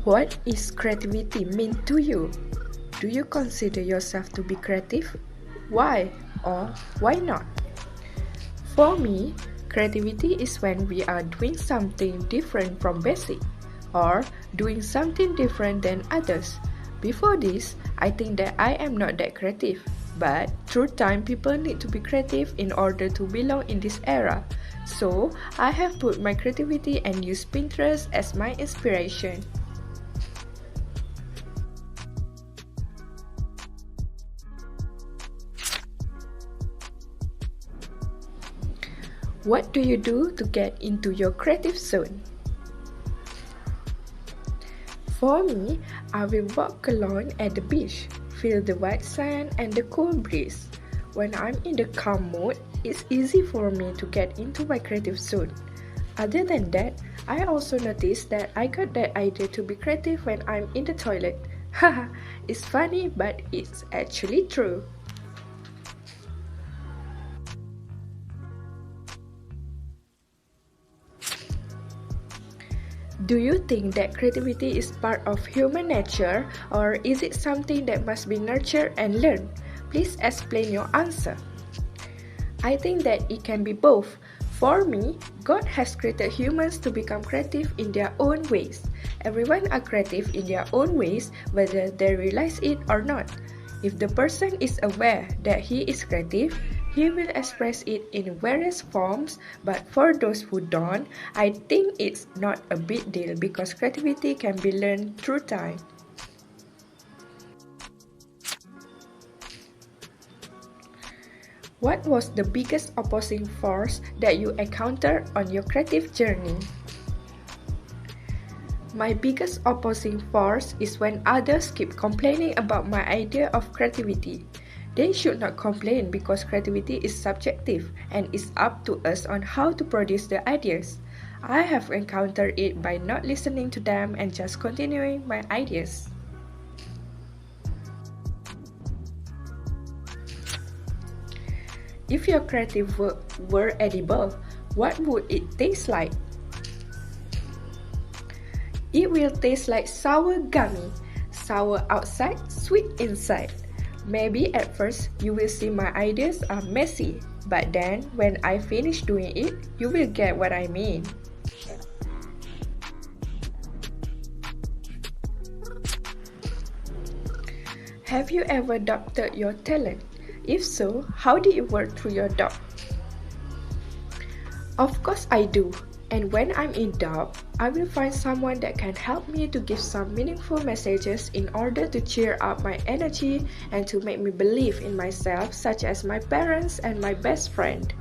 What is creativity mean to you? Do you consider yourself to be creative? Why or why not? For me, creativity is when we are doing something different from basic or doing something different than others. Before this, I think that I am not that creative. But through time, people need to be creative in order to belong in this era. So, I have put my creativity and used Pinterest as my inspiration. What do you do to get into your creative zone? For me, I will walk alone at the beach, feel the white sand and the cool breeze. When I'm in the calm mood, it's easy for me to get into my creative zone. Other than that, I also noticed that I got that idea to be creative when I'm in the toilet. Haha, it's funny, but it's actually true. Do you think that creativity is part of human nature, or is it something that must be nurtured and learned? Please explain your answer. I think that it can be both. For me, God has created humans to become creative in their own ways. Everyone are creative in their own ways, whether they realize it or not. If the person is aware that he is creative, he will express it in various forms, but for those who don't, I think it's not a big deal because creativity can be learned through time. What was the biggest opposing force that you encountered on your creative journey? My biggest opposing force is when others keep complaining about my idea of creativity. They should not complain because creativity is subjective and it's up to us on how to produce the ideas. I have encountered it by not listening to them and just continuing my ideas. If your creative work were edible, what would it taste like? It will taste like sour gummy, sour outside, sweet inside. Maybe at first you will see my ideas are messy, but then when I finish doing it, you will get what I mean. Have you ever doubted your talent? If so, how did you work through your doubt? Of course I do. And when I'm in doubt, I will find someone that can help me to give some meaningful messages in order to cheer up my energy and to make me believe in myself, such as my parents and my best friend.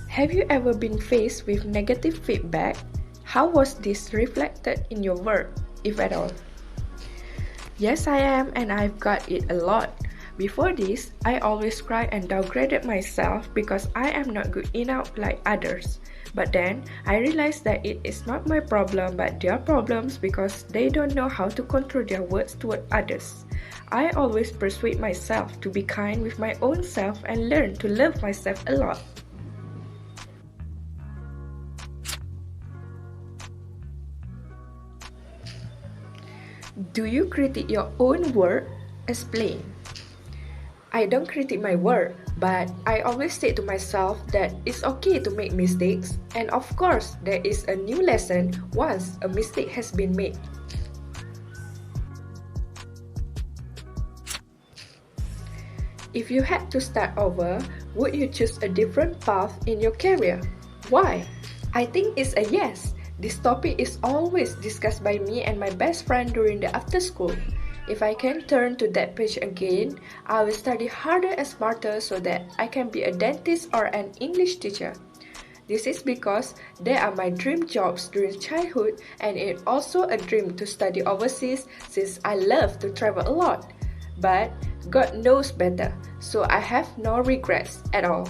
Have you ever been faced with negative feedback? How was this reflected in your work, if at all? Yes, I am, and I've got it a lot. Before this, I always cried and downgraded myself because I am not good enough like others. But then, I realized that it is not my problem but their problems because they don't know how to control their words toward others. I always persuade myself to be kind with my own self and learn to love myself a lot. Do you critique your own work? Explain. I don't critique my work, but I always say to myself that it's okay to make mistakes, and of course, there is a new lesson once a mistake has been made. If you had to start over, would you choose a different path in your career? Why? I think it's a yes. This topic is always discussed by me and my best friend during the after school. If I can turn to that page again, I will study harder and smarter so that I can be a dentist or an English teacher. This is because they are my dream jobs during childhood, and it's also a dream to study overseas since I love to travel a lot. But God knows better, so I have no regrets at all.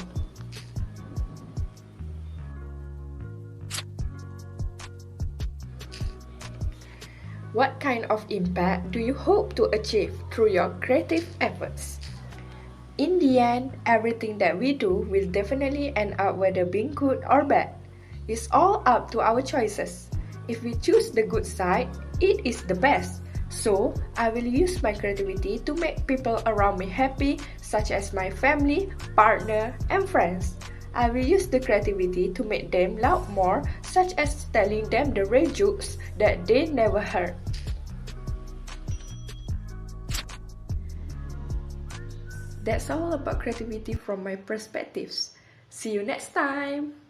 What kind of impact do you hope to achieve through your creative efforts? In the end, everything that we do will definitely end up whether being good or bad. It's all up to our choices. If we choose the good side, it is the best. So, I will use my creativity to make people around me happy, such as my family, partner, and friends. I will use the creativity to make them laugh more, such as telling them the real jokes that they never heard. That's all about creativity from my perspectives. See you next time!